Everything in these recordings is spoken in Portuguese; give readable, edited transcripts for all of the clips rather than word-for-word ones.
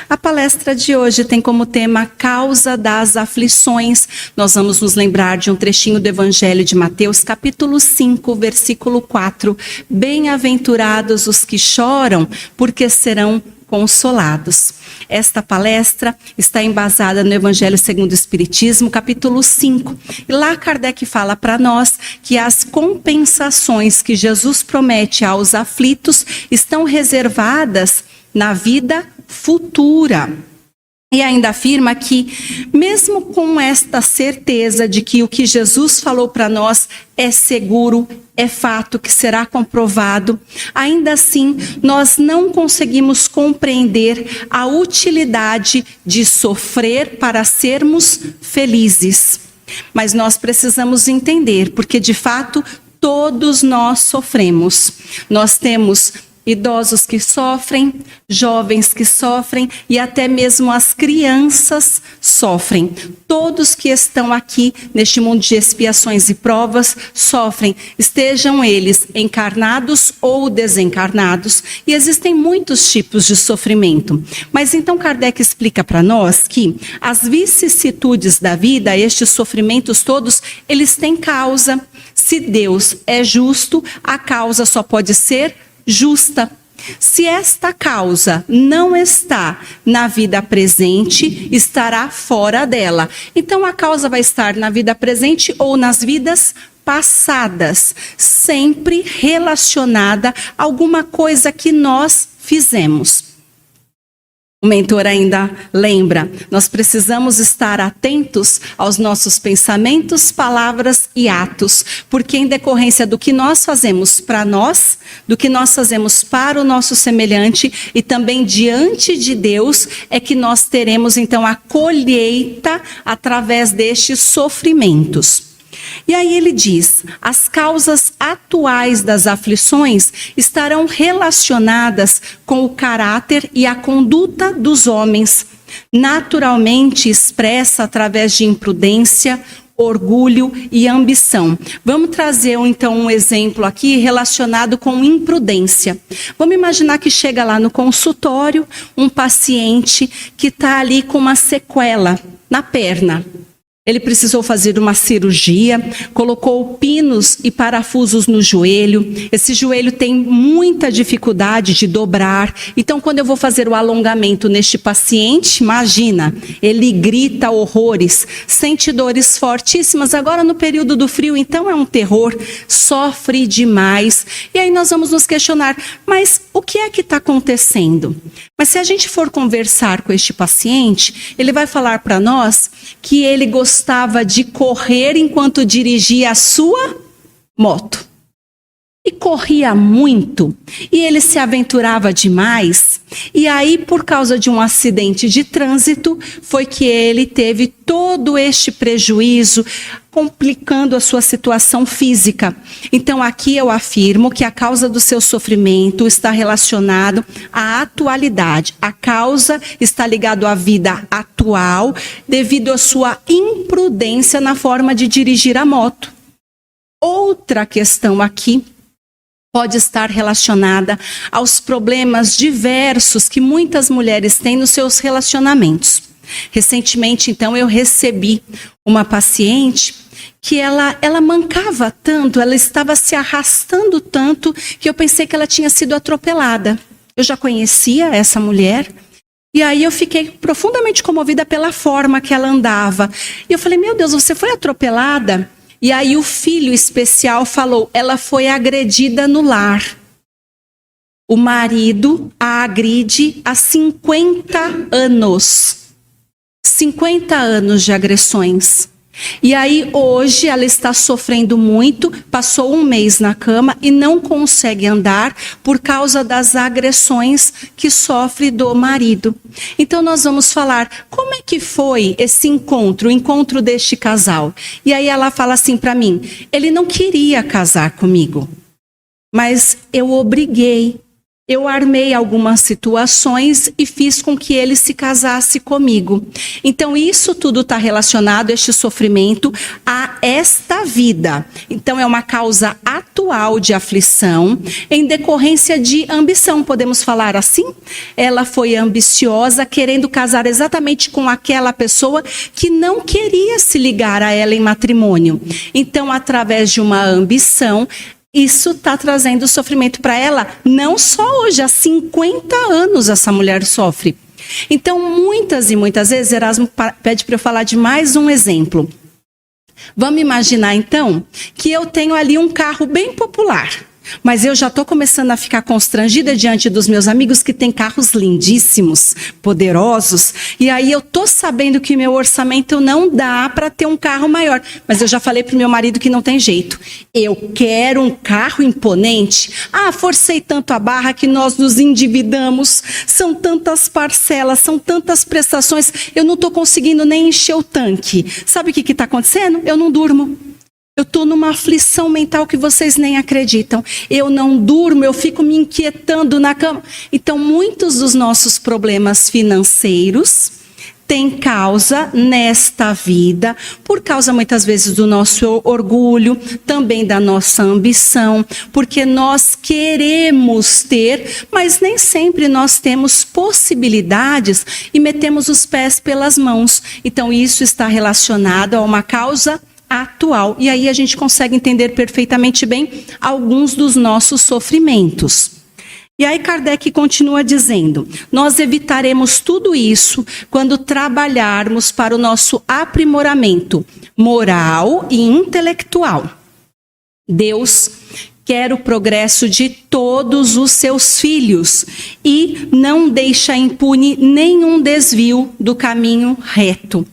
A palestra de hoje tem como tema Causa das Aflições. Nós vamos nos lembrar de um trechinho do Evangelho de Mateus, capítulo 5, versículo 4. Bem-aventurados os que choram, porque serão consolados. Esta palestra está embasada no Evangelho segundo o Espiritismo, capítulo 5. E lá Kardec fala para nós que as compensações que Jesus promete aos aflitos estão reservadas na vida futura. E ainda afirma que, mesmo com esta certeza de que o que Jesus falou para nós é seguro, é fato que será comprovado, ainda assim nós não conseguimos compreender a utilidade de sofrer para sermos felizes. Mas nós precisamos entender, porque de fato todos nós sofremos. Nós temos idosos que sofrem, jovens que sofrem e até mesmo as crianças sofrem. Todos que estão aqui neste mundo de expiações e provas sofrem, estejam eles encarnados ou desencarnados. E existem muitos tipos de sofrimento. Mas então Kardec explica para nós que as vicissitudes da vida, estes sofrimentos todos, eles têm causa. Se Deus é justo, a causa só pode ser justa. Se esta causa não está na vida presente, estará fora dela. Então a causa vai estar na vida presente ou nas vidas passadas, sempre relacionada a alguma coisa que nós fizemos. O mentor ainda lembra, nós precisamos estar atentos aos nossos pensamentos, palavras e atos, porque em decorrência do que nós fazemos para nós, do que nós fazemos para o nosso semelhante e também diante de Deus, é que nós teremos então a colheita através destes sofrimentos. E aí ele diz, as causas atuais das aflições estarão relacionadas com o caráter e a conduta dos homens, naturalmente expressa através de imprudência, orgulho e ambição. Vamos trazer então um exemplo aqui relacionado com imprudência. Vamos imaginar que chega lá no consultório um paciente que está ali com uma sequela na perna. Ele precisou fazer uma cirurgia, colocou pinos e parafusos no joelho. Esse joelho tem muita dificuldade de dobrar. Então, quando eu vou fazer o alongamento neste paciente, imagina, ele grita horrores, sente dores fortíssimas. Agora, no período do frio, então é um terror, sofre demais. E aí nós vamos nos questionar, mas o que é que está acontecendo? Mas se a gente for conversar com este paciente, ele vai falar para nós que ele gostava de correr enquanto dirigia a sua moto. E corria muito, e ele se aventurava demais, e aí por causa de um acidente de trânsito, foi que ele teve todo este prejuízo, complicando a sua situação física. Então aqui eu afirmo que a causa do seu sofrimento está relacionado à atualidade. A causa está ligada à vida atual, devido à sua imprudência na forma de dirigir a moto. Outra questão aqui pode estar relacionada aos problemas diversos que muitas mulheres têm nos seus relacionamentos. Recentemente, então, eu recebi uma paciente que ela mancava tanto, ela estava se arrastando tanto, que eu pensei que ela tinha sido atropelada. Eu já conhecia essa mulher, e aí eu fiquei profundamente comovida pela forma que ela andava. E eu falei, meu Deus, você foi atropelada? E aí o filho especial falou, ela foi agredida no lar. O marido a agride há 50 anos. 50 anos de agressões. E aí hoje ela está sofrendo muito, passou um mês na cama e não consegue andar por causa das agressões que sofre do marido. Então nós vamos falar, como é que foi esse encontro, o encontro deste casal? E aí ela fala assim para mim, ele não queria casar comigo, mas eu obriguei. Eu armei algumas situações e fiz com que ele se casasse comigo. Então, isso tudo está relacionado, este sofrimento, a esta vida. Então, é uma causa atual de aflição, em decorrência de ambição, podemos falar assim? Ela foi ambiciosa, querendo casar exatamente com aquela pessoa que não queria se ligar a ela em matrimônio. Então, através de uma ambição, isso está trazendo sofrimento para ela, não só hoje, há 50 anos essa mulher sofre. Então, muitas e muitas vezes, Erasmo pede para eu falar de mais um exemplo. Vamos imaginar, então, que eu tenho ali um carro bem popular, mas eu já estou começando a ficar constrangida diante dos meus amigos que têm carros lindíssimos, poderosos, e aí eu estou sabendo que meu orçamento não dá para ter um carro maior, mas eu já falei para o meu marido que não tem jeito. Eu quero um carro imponente. Forcei tanto a barra que nós nos endividamos, são tantas parcelas, são tantas prestações, eu não estou conseguindo nem encher o tanque. Sabe o que está acontecendo? Eu não durmo. Eu estou numa aflição mental que vocês nem acreditam. Eu não durmo, eu fico me inquietando na cama. Então, muitos dos nossos problemas financeiros têm causa nesta vida, por causa muitas vezes do nosso orgulho, também da nossa ambição, porque nós queremos ter, mas nem sempre nós temos possibilidades e metemos os pés pelas mãos. Então, isso está relacionado a uma causa atual. E aí a gente consegue entender perfeitamente bem alguns dos nossos sofrimentos. E aí Kardec continua dizendo: nós evitaremos tudo isso quando trabalharmos para o nosso aprimoramento moral e intelectual. Deus quer o progresso de todos os seus filhos e não deixa impune nenhum desvio do caminho reto.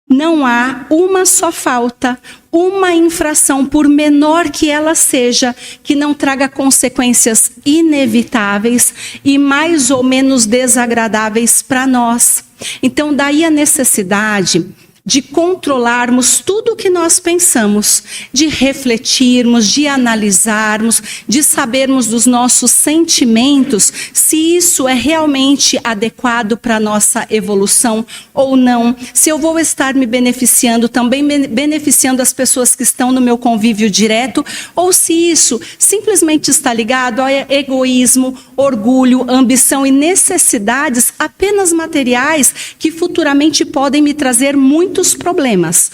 Não há uma só falta, uma infração, por menor que ela seja, que não traga consequências inevitáveis e mais ou menos desagradáveis para nós. Então, daí a necessidade de controlarmos tudo o que nós pensamos, de refletirmos, de analisarmos, de sabermos dos nossos sentimentos, se isso é realmente adequado para a nossa evolução ou não, se eu vou estar me beneficiando, também beneficiando as pessoas que estão no meu convívio direto, ou se isso simplesmente está ligado a egoísmo, orgulho, ambição e necessidades apenas materiais que futuramente podem me trazer muitos problemas.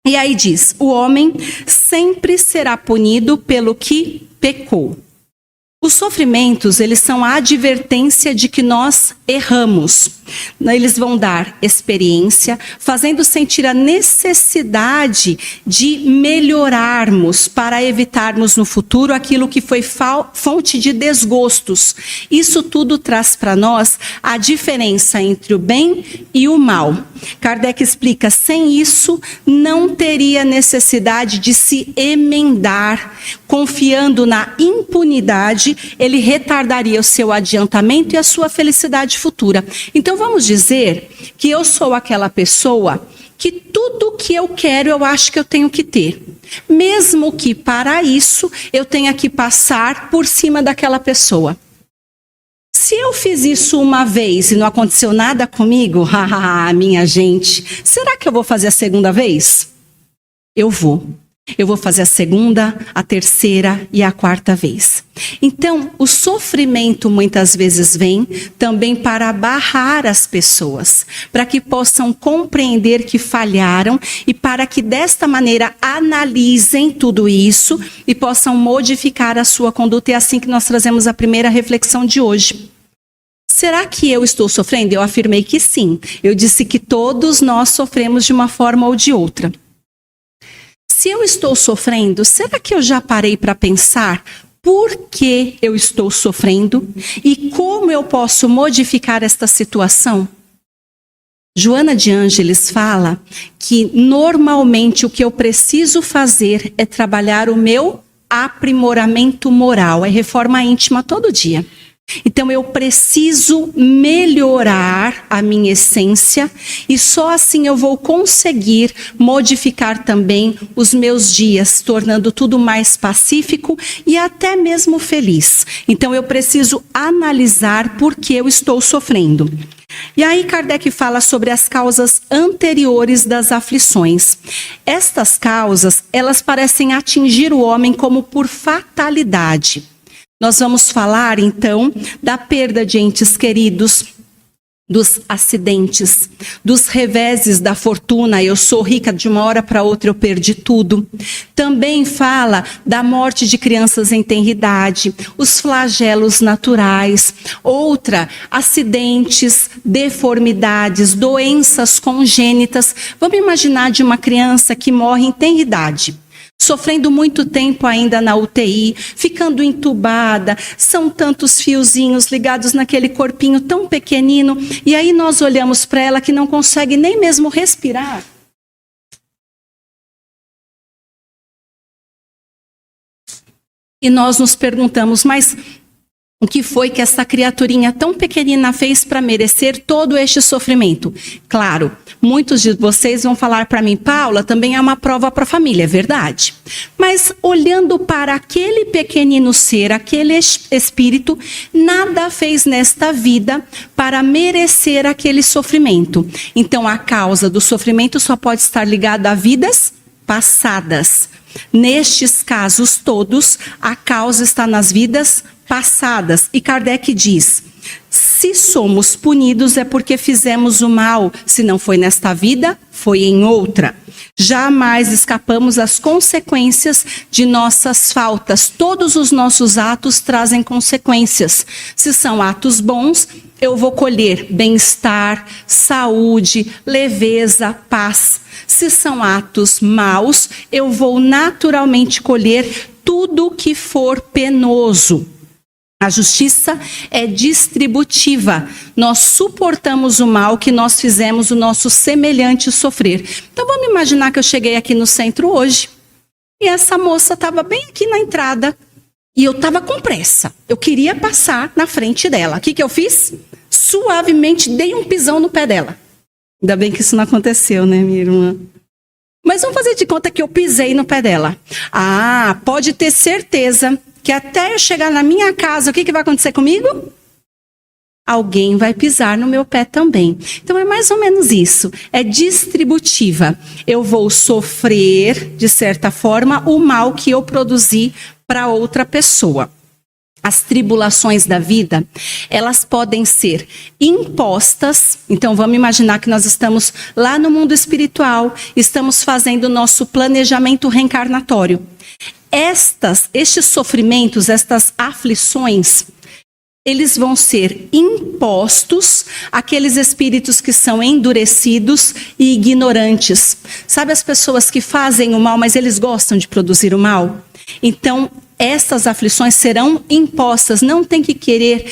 E aí diz: o homem sempre será punido pelo que pecou. Os sofrimentos, eles são a advertência de que nós erramos. Eles vão dar experiência, fazendo sentir a necessidade de melhorarmos para evitarmos no futuro aquilo que foi fonte de desgostos. Isso tudo traz para nós a diferença entre o bem e o mal. Kardec explica: sem isso não teria necessidade de se emendar, confiando na impunidade, ele retardaria o seu adiantamento e a sua felicidade futura. Então vamos dizer que eu sou aquela pessoa que tudo que eu quero eu acho que eu tenho que ter. Mesmo que para isso eu tenha que passar por cima daquela pessoa. Se eu fiz isso uma vez e não aconteceu nada comigo, minha gente, será que eu vou fazer a segunda vez? Eu vou. Eu vou fazer a segunda, a terceira e a quarta vez. Então, o sofrimento muitas vezes vem também para barrar as pessoas, para que possam compreender que falharam e para que desta maneira analisem tudo isso e possam modificar a sua conduta. É assim que nós trazemos a primeira reflexão de hoje. Será que eu estou sofrendo? Eu afirmei que sim. Eu disse que todos nós sofremos de uma forma ou de outra. Se eu estou sofrendo, será que eu já parei para pensar por que eu estou sofrendo e como eu posso modificar esta situação? Joana de Ângeles fala que normalmente o que eu preciso fazer é trabalhar o meu aprimoramento moral, é reforma íntima todo dia. Então eu preciso melhorar a minha essência e só assim eu vou conseguir modificar também os meus dias, tornando tudo mais pacífico e até mesmo feliz. Então eu preciso analisar por que eu estou sofrendo. E aí Kardec fala sobre as causas anteriores das aflições. Estas causas, elas parecem atingir o homem como por fatalidade. Nós vamos falar, então, da perda de entes queridos, dos acidentes, dos reveses da fortuna. Eu sou rica, de uma hora para outra eu perdi tudo. Também fala da morte de crianças em tenridade, os flagelos naturais. Outra, acidentes, deformidades, doenças congênitas. Vamos imaginar de uma criança que morre em tenridade, sofrendo muito tempo ainda na UTI, ficando entubada, são tantos fiozinhos ligados naquele corpinho tão pequenino, e aí nós olhamos para ela que não consegue nem mesmo respirar. E nós nos perguntamos, mas o que foi que essa criaturinha tão pequenina fez para merecer todo este sofrimento? Claro, muitos de vocês vão falar para mim, Paula, também é uma prova para a família, é verdade. Mas olhando para aquele pequenino ser, aquele espírito, nada fez nesta vida para merecer aquele sofrimento. Então a causa do sofrimento só pode estar ligada a vidas passadas. Nestes casos todos, a causa está nas vidas passadas. E Kardec diz, se somos punidos é porque fizemos o mal. Se não foi nesta vida, foi em outra. Jamais escapamos às consequências de nossas faltas. Todos os nossos atos trazem consequências. Se são atos bons, eu vou colher bem-estar, saúde, leveza, paz. Se são atos maus, eu vou naturalmente colher tudo que for penoso. A justiça é distributiva. Nós suportamos o mal que nós fizemos o nosso semelhante sofrer. Então vamos imaginar que eu cheguei aqui no centro hoje e essa moça estava bem aqui na entrada e eu estava com pressa. Eu queria passar na frente dela. O que eu fiz? Suavemente dei um pisão no pé dela. Ainda bem que isso não aconteceu, né, minha irmã? Mas vamos fazer de conta que eu pisei no pé dela. Ah, pode ter certeza que até eu chegar na minha casa, o que vai acontecer comigo? Alguém vai pisar no meu pé também. Então é mais ou menos isso. É distributiva. Eu vou sofrer, de certa forma, o mal que eu produzi para outra pessoa. As tribulações da vida, elas podem ser impostas. Então vamos imaginar que nós estamos lá no mundo espiritual, estamos fazendo o nosso planejamento reencarnatório. Estes sofrimentos, estas aflições, eles vão ser impostos àqueles espíritos que são endurecidos e ignorantes. Sabe as pessoas que fazem o mal, mas eles gostam de produzir o mal? Então, essas aflições serão impostas, não tem que querer,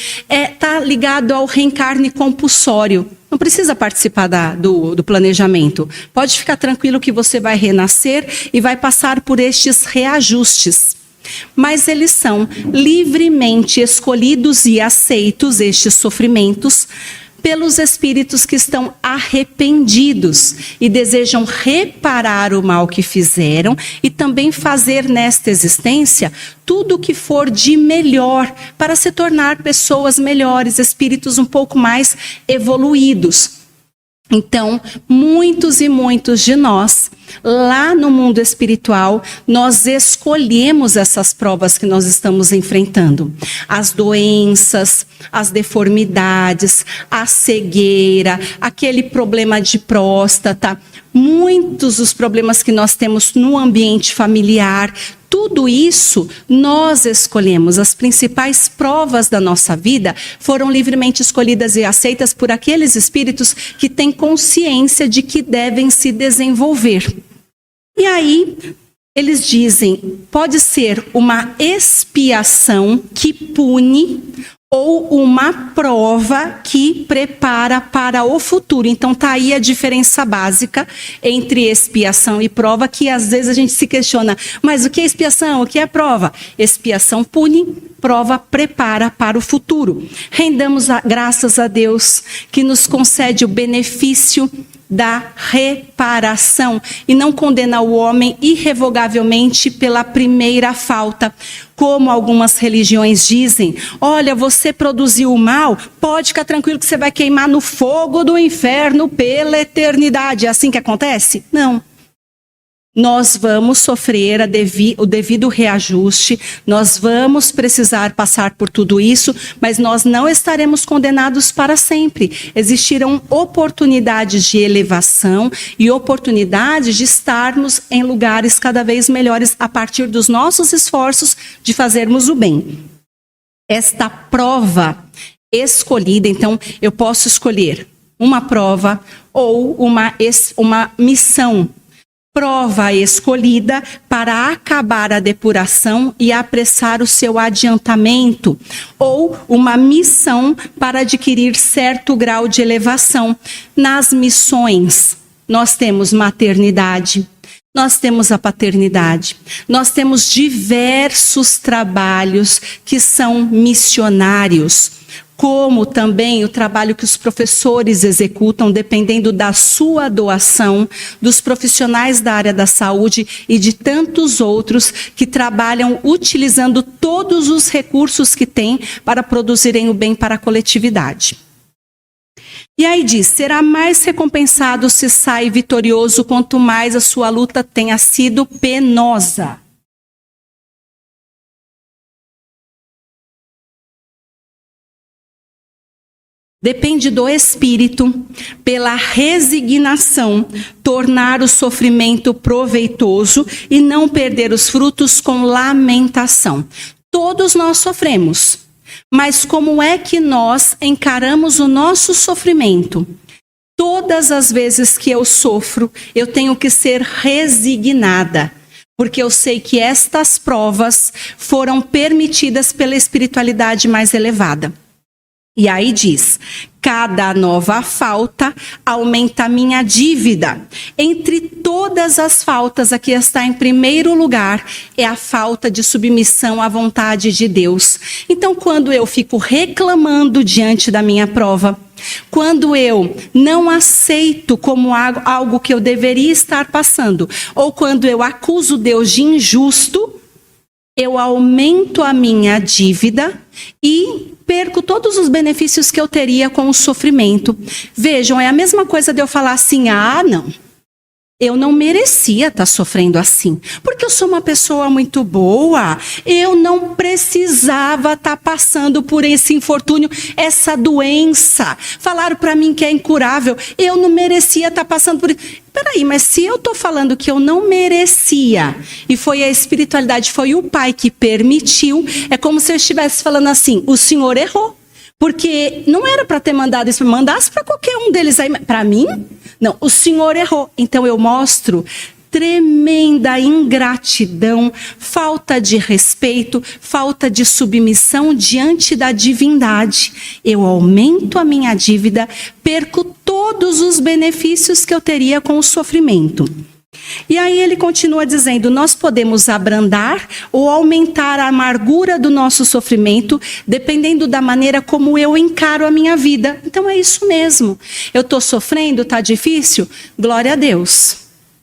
tá ligado ao reencarne compulsório. Não precisa participar do planejamento. Pode ficar tranquilo que você vai renascer e vai passar por estes reajustes. Mas eles são livremente escolhidos e aceitos, estes sofrimentos, pelos espíritos que estão arrependidos e desejam reparar o mal que fizeram e também fazer nesta existência tudo o que for de melhor para se tornar pessoas melhores, espíritos um pouco mais evoluídos. Então, muitos e muitos de nós, lá no mundo espiritual, nós escolhemos essas provas que nós estamos enfrentando. As doenças, as deformidades, a cegueira, aquele problema de próstata, muitos dos problemas que nós temos no ambiente familiar. Tudo isso nós escolhemos. As principais provas da nossa vida foram livremente escolhidas e aceitas por aqueles espíritos que têm consciência de que devem se desenvolver. E aí, eles dizem, pode ser uma expiação que pune ou uma prova que prepara para o futuro. Então tá aí a diferença básica entre expiação e prova, que às vezes a gente se questiona, mas o que é expiação, o que é prova? Expiação pune, prova prepara para o futuro. Rendamos graças a Deus que nos concede o benefício da reparação e não condena o homem irrevogavelmente pela primeira falta. Como algumas religiões dizem, olha, você produziu o mal, pode ficar tranquilo que você vai queimar no fogo do inferno pela eternidade. É assim que acontece? Não. Nós vamos sofrer o devido reajuste, nós vamos precisar passar por tudo isso, mas nós não estaremos condenados para sempre. Existirão oportunidades de elevação e oportunidades de estarmos em lugares cada vez melhores a partir dos nossos esforços de fazermos o bem. Esta prova escolhida, então, eu posso escolher uma prova ou uma missão. Prova escolhida para acabar a depuração e apressar o seu adiantamento, ou uma missão para adquirir certo grau de elevação. Nas missões, nós temos maternidade, nós temos a paternidade, nós temos diversos trabalhos que são missionários, como também o trabalho que os professores executam, dependendo da sua doação, dos profissionais da área da saúde e de tantos outros que trabalham utilizando todos os recursos que têm para produzirem o bem para a coletividade. E aí diz, será mais recompensado se sai vitorioso quanto mais a sua luta tenha sido penosa. Depende do espírito, pela resignação, tornar o sofrimento proveitoso e não perder os frutos com lamentação. Todos nós sofremos, mas como é que nós encaramos o nosso sofrimento? Todas as vezes que eu sofro, eu tenho que ser resignada, porque eu sei que estas provas foram permitidas pela espiritualidade mais elevada. E aí diz, cada nova falta aumenta a minha dívida. Entre todas as faltas, aqui está em primeiro lugar, é a falta de submissão à vontade de Deus. Então, quando eu fico reclamando diante da minha prova, quando eu não aceito como algo que eu deveria estar passando, ou quando eu acuso Deus de injusto, eu aumento a minha dívida e perco todos os benefícios que eu teria com o sofrimento. Vejam, é a mesma coisa de eu falar assim, não, eu não merecia estar sofrendo assim, porque eu sou uma pessoa muito boa, eu não precisava estar passando por esse infortúnio, essa doença. Falaram para mim que é incurável, eu não merecia estar passando por isso. Peraí, mas se eu estou falando que eu não merecia, e foi a espiritualidade, foi o Pai que permitiu, é como se eu estivesse falando assim, o Senhor errou. Porque não era para ter mandado isso, mandasse para qualquer um deles aí. Para mim, não, o Senhor errou. Então eu mostro tremenda ingratidão, falta de respeito, falta de submissão diante da divindade. Eu aumento a minha dívida, perco todos os benefícios que eu teria com o sofrimento. E aí ele continua dizendo, nós podemos abrandar ou aumentar a amargura do nosso sofrimento, dependendo da maneira como eu encaro a minha vida. Então é isso mesmo. Eu estou sofrendo, está difícil? Glória a Deus.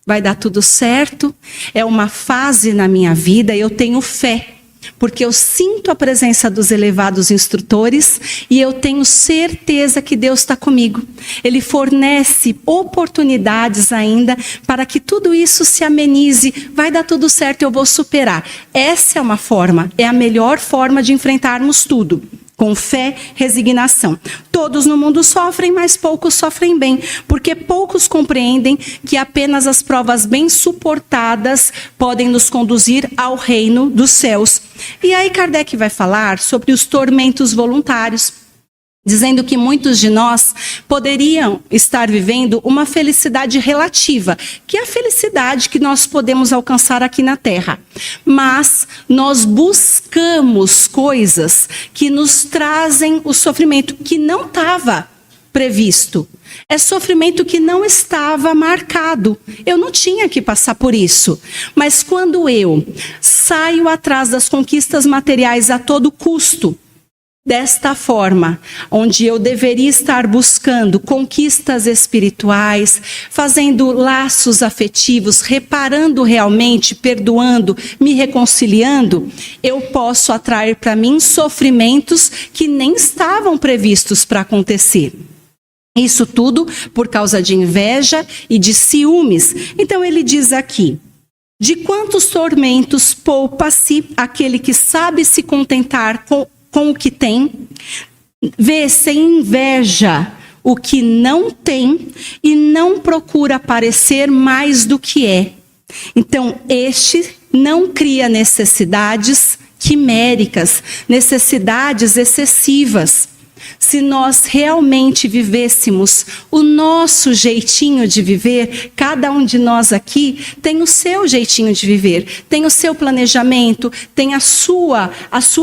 Vai dar tudo certo. É uma fase na minha vida, eu tenho fé. Porque eu sinto a presença dos elevados instrutores e eu tenho certeza que Deus está comigo. Ele fornece oportunidades ainda para que tudo isso se amenize. Vai dar tudo certo, eu vou superar. Essa é uma forma, é a melhor forma de enfrentarmos tudo. Com fé, resignação. Todos no mundo sofrem, mas poucos sofrem bem, porque poucos compreendem que apenas as provas bem suportadas podem nos conduzir ao reino dos céus. E aí Kardec vai falar sobre os tormentos voluntários. dizendo que muitos de nós poderiam estar vivendo uma felicidade relativa, que é a felicidade que nós podemos alcançar aqui na Terra. Mas nós buscamos coisas que nos trazem o sofrimento que não estava previsto. É sofrimento que não estava marcado. Eu não tinha que passar por isso. Mas quando eu saio atrás das conquistas materiais a todo custo, desta forma, onde eu deveria estar buscando conquistas espirituais, fazendo laços afetivos, reparando realmente, perdoando, me reconciliando, eu posso atrair para mim sofrimentos que nem estavam previstos para acontecer. Isso tudo por causa de inveja e de ciúmes. Então ele diz aqui: de quantos tormentos poupa-se aquele que sabe se contentar com o que tem, vê sem inveja o que não tem e não procura parecer mais do que é. Então, este não cria necessidades quiméricas, necessidades excessivas. Se nós realmente vivêssemos o nosso jeitinho de viver, cada um de nós aqui tem o seu jeitinho de viver, tem o seu planejamento, tem a sua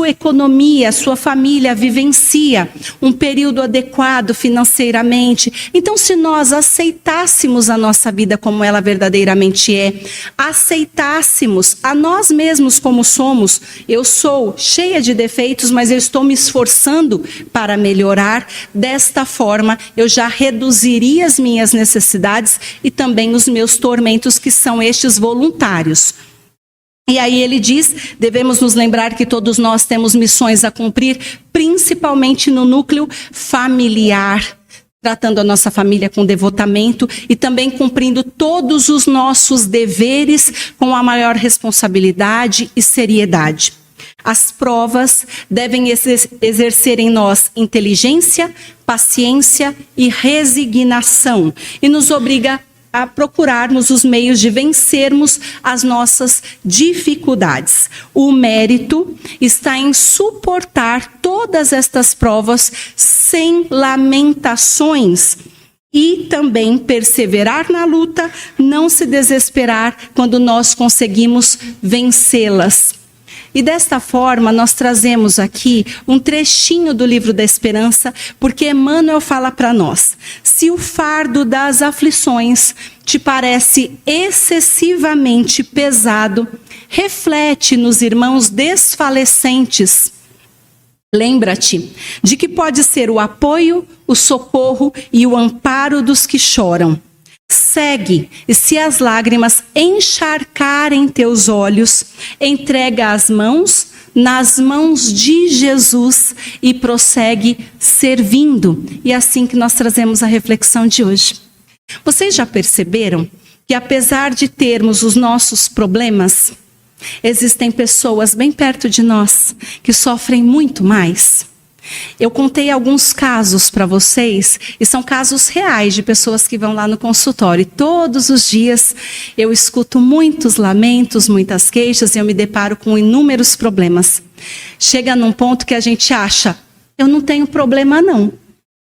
economia, a sua família vivencia um período adequado financeiramente. Então, se nós aceitássemos a nossa vida como ela verdadeiramente é, aceitássemos a nós mesmos como somos, eu sou cheia de defeitos, mas eu estou me esforçando para melhorar. Desta forma, eu já reduziria as minhas necessidades e também os meus tormentos, que são estes voluntários. E aí ele diz, devemos nos lembrar que todos nós temos missões a cumprir, principalmente no núcleo familiar, tratando a nossa família com devotamento e também cumprindo todos os nossos deveres com a maior responsabilidade e seriedade. As provas devem exercer em nós inteligência, paciência e resignação, e nos obriga a procurarmos os meios de vencermos as nossas dificuldades. O mérito está em suportar todas estas provas sem lamentações e também perseverar na luta, não se desesperar quando nós conseguimos vencê-las. E desta forma nós trazemos aqui um trechinho do livro da Esperança, porque Emmanuel fala para nós: se o fardo das aflições te parece excessivamente pesado, reflete nos irmãos desfalecentes. Lembra-te de que pode ser o apoio, o socorro e o amparo dos que choram. Segue, e se as lágrimas encharcarem teus olhos, entrega as mãos nas mãos de Jesus e prossegue servindo. E é assim que nós trazemos a reflexão de hoje. Vocês já perceberam que, apesar de termos os nossos problemas, existem pessoas bem perto de nós que sofrem muito mais? Eu contei alguns casos para vocês, e são casos reais de pessoas que vão lá no consultório. E todos os dias eu escuto muitos lamentos, muitas queixas, e eu me deparo com inúmeros problemas. Chega num ponto que a gente acha, eu não tenho problema não,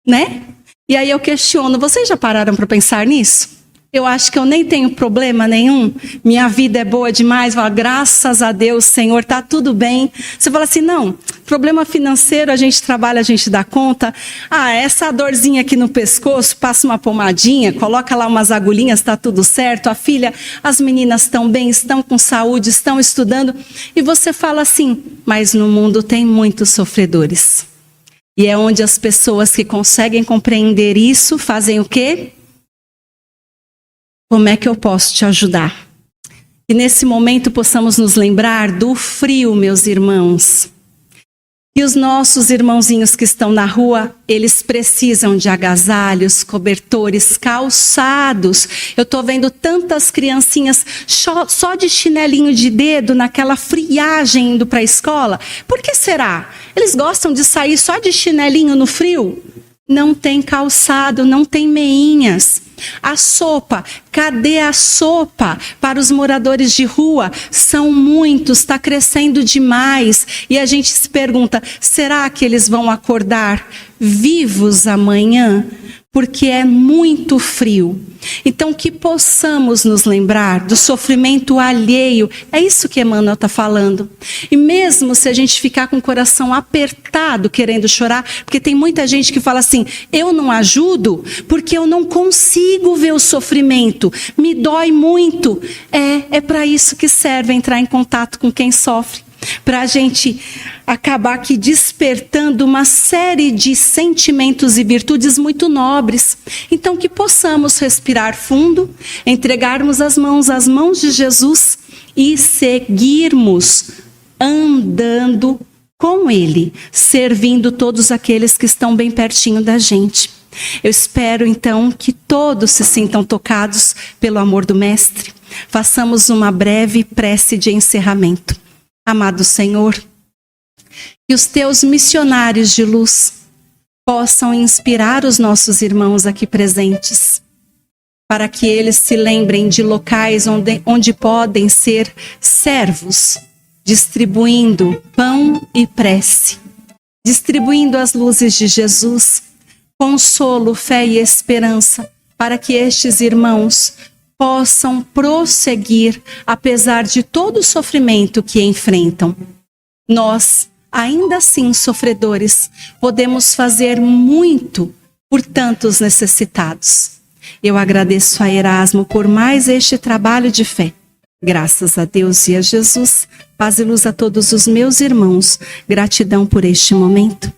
né? E aí eu questiono, vocês já pararam para pensar nisso? Eu acho que eu nem tenho problema nenhum, minha vida é boa demais, fala, graças a Deus, Senhor, tá tudo bem. Você fala assim, não, problema financeiro, a gente trabalha, a gente dá conta. Ah, essa dorzinha aqui no pescoço, passa uma pomadinha, coloca lá umas agulhinhas, tá tudo certo. A filha, as meninas estão bem, estão com saúde, estão estudando. E você fala assim, mas no mundo tem muitos sofredores. E é onde as pessoas que conseguem compreender isso fazem o quê? Como é que eu posso te ajudar? E nesse momento possamos nos lembrar do frio, meus irmãos. E os nossos irmãozinhos que estão na rua, eles precisam de agasalhos, cobertores, calçados. Eu estou vendo tantas criancinhas só de chinelinho de dedo naquela friagem indo para a escola. Por que será? Eles gostam de sair só de chinelinho no frio? Não tem calçado, não tem meinhas. A sopa, cadê a sopa para os moradores de rua? São muitos, está crescendo demais. E a gente se pergunta, será que eles vão acordar vivos amanhã? Porque é muito frio. Então, que possamos nos lembrar do sofrimento alheio. É isso que Emmanuel está falando. E mesmo se a gente ficar com o coração apertado, querendo chorar, porque tem muita gente que fala assim, eu não ajudo porque eu não consigo ver o sofrimento. Me dói muito. É para isso que serve entrar em contato com quem sofre. Para a gente acabar aqui despertando uma série de sentimentos e virtudes muito nobres. Então, que possamos respirar fundo, entregarmos as mãos às mãos de Jesus e seguirmos andando com Ele, servindo todos aqueles que estão bem pertinho da gente. Eu espero, então, que todos se sintam tocados pelo amor do Mestre. Façamos uma breve prece de encerramento. Amado Senhor, que os teus missionários de luz possam inspirar os nossos irmãos aqui presentes, para que eles se lembrem de locais onde podem ser servos, distribuindo pão e prece, distribuindo as luzes de Jesus, consolo, fé e esperança, para que estes irmãos possam prosseguir, apesar de todo o sofrimento que enfrentam. Nós, ainda assim sofredores, podemos fazer muito por tantos necessitados. Eu agradeço a Erasmo por mais este trabalho de fé. Graças a Deus e a Jesus, paz e luz a todos os meus irmãos. Gratidão por este momento.